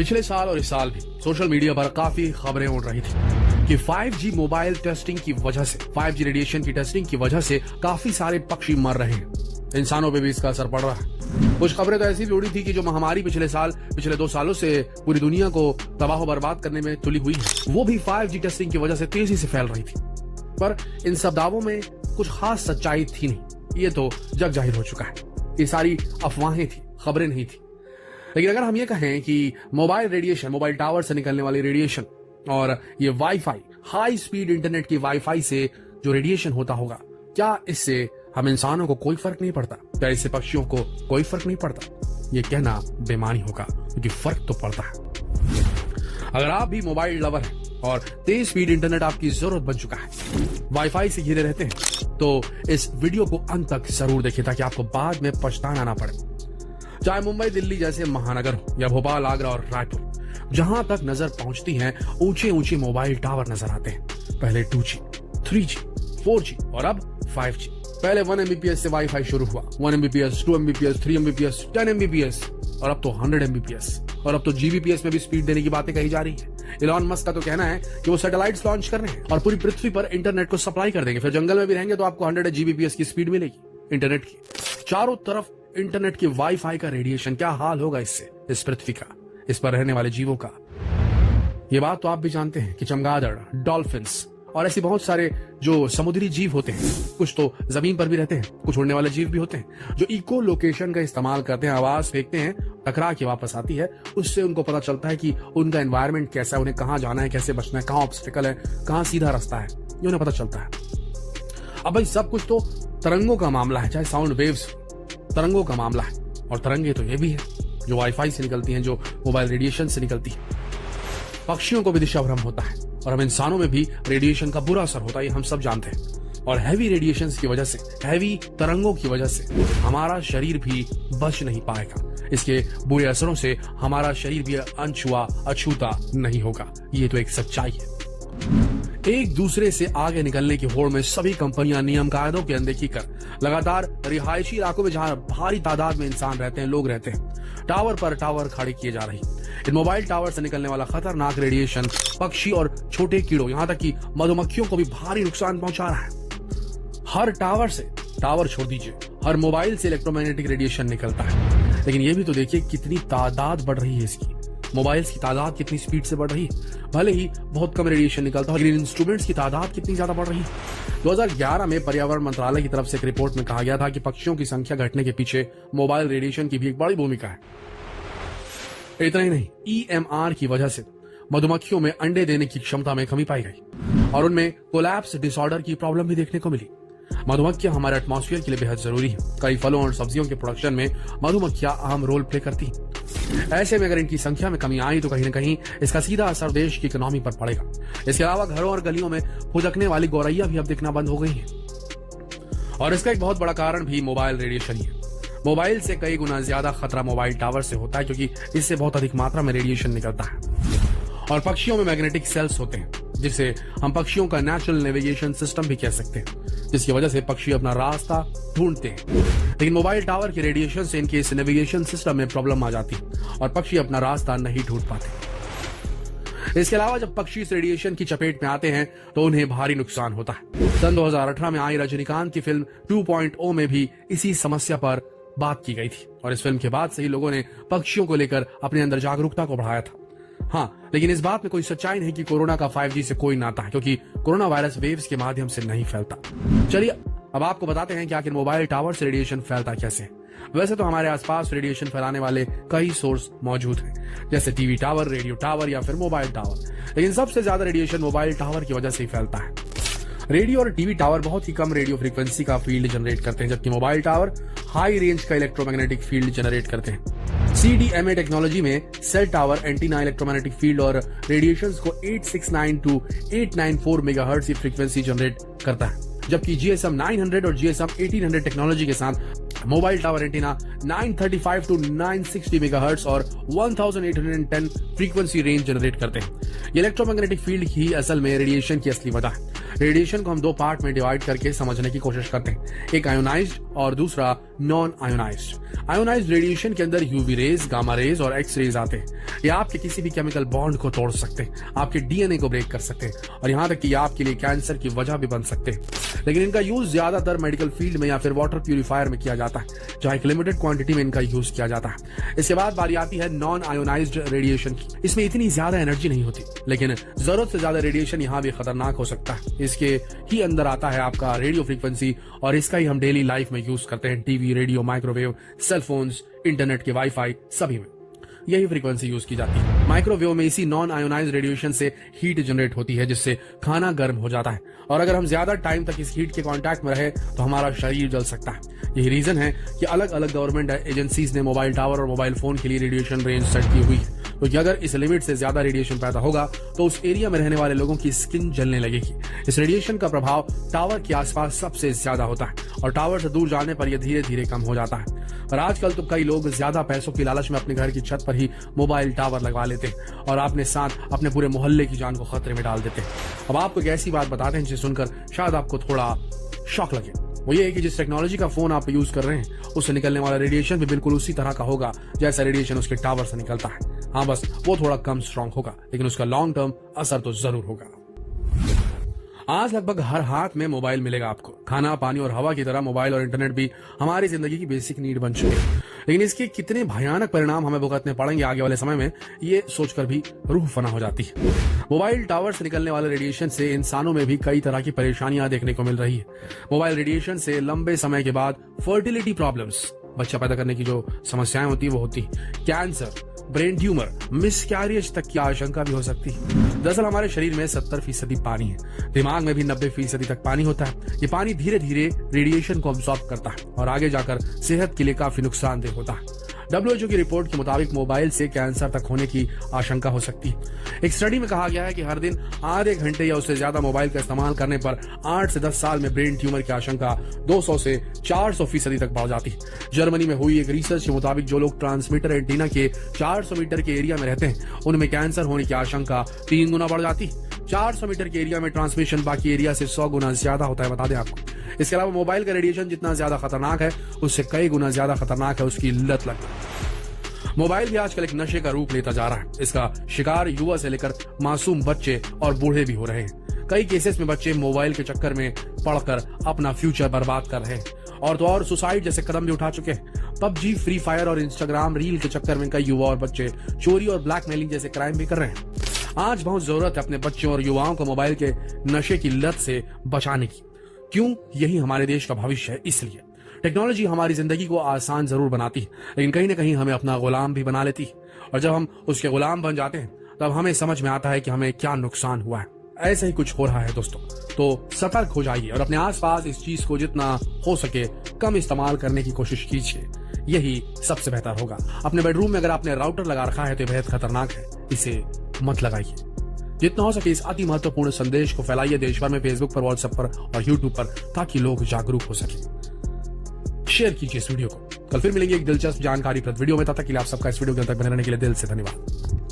पिछले साल और इस साल भी सोशल मीडिया पर काफी खबरें उड़ रही थी कि 5G मोबाइल टेस्टिंग की वजह से 5G रेडिएशन की टेस्टिंग की वजह से काफी सारे पक्षी मर रहे हैं, इंसानों पे भी इसका असर पड़ रहा है। कुछ खबरें तो ऐसी भी उड़ी थी कि जो महामारी पिछले 2 सालों से पूरी दुनिया को तबाह बर्बाद करने में तुली हुई है, वो भी 5G टेस्टिंग की वजह से तेजी से फैल रही थी। पर इन सब दावों में कुछ खास सच्चाई थी नहीं, ये तो जग जाहिर हो चुका है। ये सारी अफवाहें थी, खबरें नहीं थी। लेकिन अगर हम ये कहें कि मोबाइल रेडिएशन, मोबाइल टावर से निकलने वाली रेडिएशन और ये वाईफाई, हाई स्पीड इंटरनेट की वाईफाई से जो रेडिएशन होता होगा, क्या इससे हम इंसानों को कोई फर्क नहीं पड़ता? क्या इससे पक्षियों को कोई फर्क नहीं पड़ता? ये कहना बेमानी होगा, क्योंकि फर्क तो पड़ता है। अगर आप भी मोबाइल लवर हैं और तेज स्पीड इंटरनेट आपकी जरूरत बन चुका है, वाईफाई से घिरे रहते हैं, तो इस वीडियो को अंत तक जरूर देखें ताकि आपको बाद में पछताना ना पड़े। चाहे मुंबई, दिल्ली जैसे महानगर हो या भोपाल, आगरा और रायपुर, जहां तक नजर पहुंचती है ऊंचे ऊंचे मोबाइल टावर नजर आते हैं। पहले 2G, 3G, 4G और अब 5G। पहले 1 Mbps से वाईफाई शुरू हुआ, 1 Mbps, 2 Mbps, 3 Mbps, 10 Mbps और अब तो 100 Mbps और अब तो Gbps में भी स्पीड देने की बातें कही जा रही है। इलॉन मस्क का तो कहना है कि वो सैटेलाइट्स लॉन्च कर रहे हैं और पूरी पृथ्वी पर इंटरनेट को सप्लाई कर देंगे। फिर जंगल में भी रहेंगे तो आपको 100 Gbps की स्पीड मिलेगी इंटरनेट की। चारों तरफ इंटरनेट की वाईफाई का रेडिएशन, क्या हाल होगा इससे, इस पृथ्वी का, इस पर रहने वाले जीवों का। ये बात तो आप भी जानते हैं कि चमगादड़, डॉल्फिन्स और ऐसे बहुत सारे जो समुद्री जीव होते हैं, कुछ तो जमीन पर भी रहते हैं, कुछ उड़ने वाले जीव भी होते हैं, जो इको लोकेशन का इस्तेमाल करते हैं, आवाज फेंकते हैं, टकरा के वापस आती है, उससे उनको पता चलता है कि उनका एनवायरमेंट कैसा है, उन्हें कहाँ जाना है, कैसे बचना है, कहाँ ऑब्स्टिकल है, कहाँ सीधा रास्ता है, ये उन्हें पता चलता है। अब भाई सब कुछ तो तरंगों का मामला है, चाहे साउंड वेव्स, तरंगों का मामला है। और तरंगे तो ये भी है जो वाईफाई से निकलती हैं, जो मोबाइल रेडिएशन से निकलती है। पक्षियों को भी दिशा भ्रम होता है और हम इंसानों में भी रेडिएशन का बुरा असर होता है, ये हम सब जानते हैं। और हैवी रेडिएशन की वजह से, हैवी तरंगों की वजह से हमारा शरीर भी बच नहीं पाएगा। इसके बुरे असरों से हमारा शरीर भी अनछुआ, अछूता नहीं होगा। ये तो एक सच्चाई है। एक दूसरे से आगे निकलने की होड़ में सभी कंपनियां नियम कायदों की अनदेखी कर लगातार रिहायशी इलाकों में जहां भारी तादाद में इंसान रहते हैं, लोग रहते हैं, टावर पर टावर खड़े किए जा रहे हैं। इन मोबाइल टावर से निकलने वाला खतरनाक रेडिएशन पक्षी और छोटे कीड़ों, यहां तक कि मधुमक्खियों को भी भारी नुकसान पहुंचा रहा है। हर टावर से, टावर छोड़ दीजिए, हर मोबाइल से इलेक्ट्रोमैग्नेटिक रेडिएशन निकलता है। लेकिन ये भी तो देखिए कितनी तादाद बढ़ रही है इसकी, मोबाइल्स की तादाद कितनी स्पीड से बढ़ रही है। भले ही बहुत कम रेडिएशन निकलता है, लेकिन इंस्ट्रूमेंट्स की तादाद कितनी ज्यादा बढ़ रही है। 2011 में पर्यावरण मंत्रालय की तरफ से एक रिपोर्ट में कहा गया था कि पक्षियों की संख्या घटने के पीछे मोबाइल रेडिएशन की भी एक बड़ी भूमिका है। इतना ही नहीं, EMR की वजह से मधुमक्खियों में अंडे देने की क्षमता में कमी पाई गई और उनमें कोलैप्स डिसऑर्डर की प्रॉब्लम भी देखने को मिली। मधुमक्खियां हमारे एटमॉस्फेयर के लिए बेहद जरूरी है। कई फलों और सब्जियों के प्रोडक्शन में मधुमक्खियां अहम रोल प्ले करती हैं। ऐसे में अगर इनकी संख्या में कमी आई तो कहीं न कहीं इसका सीधा असर देश की इकोनॉमी पर पड़ेगा। इसके अलावा घरों और गलियों में फुदकने वाली गौरैया भी अब दिखना बंद हो गई है और इसका एक बहुत बड़ा कारण भी मोबाइल रेडिएशन ही है। मोबाइल से कई गुना ज्यादा खतरा मोबाइल टावर से होता है, क्योंकि इससे बहुत अधिक मात्रा में रेडिएशन निकलता है। और पक्षियों में मैग्नेटिक सेल्स होते हैं, जिसे हम पक्षियों का नेचुरल नेविगेशन सिस्टम भी कह सकते हैं, जिसकी वजह से पक्षी अपना रास्ता ढूंढते हैं। लेकिन मोबाइल टावर के रेडिएशन से इनके इस नेविगेशन सिस्टम में प्रॉब्लम आ जाती है और पक्षी अपना रास्ता नहीं ढूंढ पाते। इसके अलावा जब पक्षी इस रेडिएशन की चपेट में आते हैं तो उन्हें भारी नुकसान होता है। सन 2018 में आई रजनीकांत की फिल्म 2.0 में भी इसी समस्या पर बात की गई थी और इस फिल्म के बाद से ही लोगों ने पक्षियों को लेकर अपने अंदर जागरूकता को बढ़ाया था। हाँ, लेकिन इस बात में कोई सच्चाई नहीं कि कोरोना का 5G से कोई नाता है, क्योंकि कोरोना वायरस वेव्स के माध्यम से नहीं फैलता। चलिए अब आपको बताते हैं कि आखिर मोबाइल टावर से रेडिएशन फैलता कैसे है। वैसे तो हमारे आसपास रेडिएशन फैलाने वाले कई सोर्स मौजूद हैं, जैसे टीवी टावर, रेडियो टावर या फिर मोबाइल टावर, लेकिन सबसे ज्यादा रेडिएशन मोबाइल टावर की वजह से ही फैलता है। रेडियो और टीवी टावर बहुत ही कम रेडियो फ्रीक्वेंसी का फील्ड जनरेट करते हैं, जबकि मोबाइल टावर हाई रेंज का इलेक्ट्रोमैग्नेटिक फील्ड जनरेट करते हैं। CDMA टेक्नोलॉजी में cell tower antenna electromagnetic field और रेडिएशंस को 869 टू 894 मेगाहर्ट्ज की फ्रीक्वेंसी जनरेट करता है, जबकि GSM 900 और GSM 1800 टेक्नोलॉजी के साथ mobile tower antenna 935 to 960 megahertz और 1810 फ्रीक्वेंसी रेंज जनरेट करते हैं। इलेक्ट्रोमैग्नेटिक फील्ड ही असल में रेडिएशन की असली वजह है। रेडिएशन को हम दो पार्ट में डिवाइड करके समझने की कोशिश करते हैं, एक आयोनाइज्ड और दूसरा नॉन आयोनाइज्ड। आयोनाइज्ड रेडिएशन के अंदर यूवी रेज, गामा रेज और एक्स रेज आते हैं। ये आपके किसी भी केमिकल बॉन्ड को तोड़ सकते हैं, आपके डीएनए को ब्रेक कर सकते हैं और यहाँ तक कि आपके लिए कैंसर की वजह भी बन सकते हैं। लेकिन इनका यूज ज्यादातर मेडिकल फील्ड में या फिर वाटर प्यूरिफायर में किया जाता है, जहाँ एक लिमिटेड क्वांटिटी में इनका यूज किया जाता है। इसके बाद बारी आती है नॉन आयोनाइज्ड रेडिएशन की। इसमें इतनी ज्यादा एनर्जी नहीं होती, लेकिन जरूरत से ज्यादा रेडिएशन यहाँ भी खतरनाक हो सकता है। इसके ही अंदर आता है आपका रेडियो फ्रीक्वेंसी और इसका ही हम डेली लाइफ में यूज करते हैं, TV, radio, microwave, cellphones, internet के वाईफाई सभी में यही फ्रीक्वेंसी यूज की जाती है। माइक्रोवेव में इसी नॉन आयोनाइज्ड रेडिएशन से हीट जनरेट होती है, जिससे खाना गर्म हो जाता है और अगर हम ज्यादा टाइम तक इस हीट के कांटेक्ट में रहे तो हमारा शरीर जल सकता है। यही रीजन है कि अलग अलग गवर्नमेंट एजेंसीज ने मोबाइल टावर और मोबाइल फोन के लिए रेडिएशन रेंज सेट की हुई है, क्योंकि अगर इस लिमिट से ज्यादा रेडिएशन पैदा होगा तो उस एरिया में रहने वाले लोगों की स्किन जलने लगेगी। इस रेडिएशन का प्रभाव टावर के आसपास सबसे ज्यादा होता है और टावर से दूर जाने पर यह धीरे धीरे कम हो जाता है। और आजकल तो कई लोग ज्यादा पैसों की लालच में अपने घर की छत पर ही मोबाइल टावर लगवा लेते हैं और अपने साथ अपने पूरे मोहल्ले की जान को खतरे में डाल देते हैं। अब आपको एक ऐसी बात बताते हैं जिसे सुनकर शायद आपको थोड़ा शॉक लगे। वो ये है कि जिस टेक्नोलॉजी का फोन आप यूज कर रहे हैं उससे निकलने वाला रेडिएशन भी बिल्कुल उसी तरह का होगा जैसा रेडिएशन उसके टावर से निकलता है। हाँ, बस वो थोड़ा कम स्ट्रांग होगा, लेकिन उसका लॉन्ग टर्म असर तो जरूर होगा। आज लगभग हर हाथ में मोबाइल मिलेगा आपको। खाना, पानी और हवा की तरह मोबाइल और इंटरनेट भी हमारी जिंदगी की बेसिक नीड बन चुके हैं, लेकिन इसके कितने भयानक परिणाम हमें भुगतने पड़ेंगे आगे वाले समय में, ये सोचकर भी रूह फना हो जाती है। मोबाइल टावर से निकलने वाले रेडिएशन से इंसानों में भी कई तरह की परेशानियां देखने को मिल रही है। मोबाइल रेडिएशन से लंबे समय के बाद फर्टिलिटी प्रॉब्लम्स, बच्चा पैदा करने की जो समस्याएं होती है वो होती, कैंसर, ब्रेन ट्यूमर, मिसकैरेज तक की आशंका भी हो सकती है। दरअसल हमारे शरीर में 70% पानी है, दिमाग में भी 90% तक पानी होता है। ये पानी धीरे धीरे रेडिएशन को अब्सॉर्ब करता है और आगे जाकर सेहत के लिए काफी नुकसानदेह होता है। WHO की रिपोर्ट के मुताबिक मोबाइल से कैंसर तक होने की आशंका हो सकती है। एक स्टडी में कहा गया है कि हर दिन आधे घंटे या उससे ज्यादा मोबाइल का इस्तेमाल करने पर 8 से 10 साल में ब्रेन ट्यूमर की आशंका 200 से 400% तक बढ़ जाती है। जर्मनी में हुई एक रिसर्च के मुताबिक जो लोग ट्रांसमीटर एंटीना के 400 मीटर के एरिया में रहते हैं उनमें कैंसर होने की आशंका 3 गुना बढ़ जाती है। 400 मीटर के एरिया में ट्रांसमिशन बाकी एरिया से 100 गुना ज्यादा होता है, बता दें आपको। इसके अलावा मोबाइल का रेडिएशन जितना ज्यादा खतरनाक है उससे कई गुना ज्यादा खतरनाक है उसकी लत लगना। मोबाइल भी आजकल एक नशे का रूप लेता जा रहा है। इसका शिकार युवा से लेकर मासूम बच्चे और बूढ़े भी हो रहे हैं। कई केसेस में बच्चे मोबाइल के चक्कर में पड़कर अपना फ्यूचर बर्बाद कर रहे हैं और तो और सुसाइड जैसे कदम भी उठा चुके हैं। पबजी, फ्री फायर और इंस्टाग्राम रील के चक्कर में कई युवा और बच्चे चोरी और ब्लैकमेलिंग जैसे क्राइम भी कर रहे हैं। आज बहुत जरूरत है अपने बच्चों और युवाओं को मोबाइल के नशे की लत से बचाने की। क्यों? यही हमारे देश का भविष्य है। इसलिए टेक्नोलॉजी हमारी जिंदगी को आसान जरूर बनाती है, लेकिन कहीं ना कहीं हमें अपना गुलाम भी बना लेती है और जब हम उसके गुलाम बन जाते हैं तब हमें समझ में आता है कि हमें क्या नुकसान हुआ है। ऐसा ही कुछ हो रहा है दोस्तों, तो सतर्क हो जाइए और अपने आसपास इस चीज को जितना हो सके कम इस्तेमाल करने की कोशिश कीजिए। यही सबसे बेहतर होगा। अपने बेडरूम में अगर आपने राउटर लगा रखा है तो बेहद खतरनाक है, इसे मत लगाइए। जितना हो सके इस अति महत्वपूर्ण संदेश को फैलाइए देश भर में, फेसबुक पर, व्हाट्सएप पर और यूट्यूब पर, ताकि लोग जागरूक हो सके। शेयर कीजिए इस वीडियो को। कल फिर मिलेंगे एक दिलचस्प जानकारीप्रद वीडियो में। तब तक के लिए आप सबका इस वीडियो के अंत तक बने रहने के लिए दिल से धन्यवाद।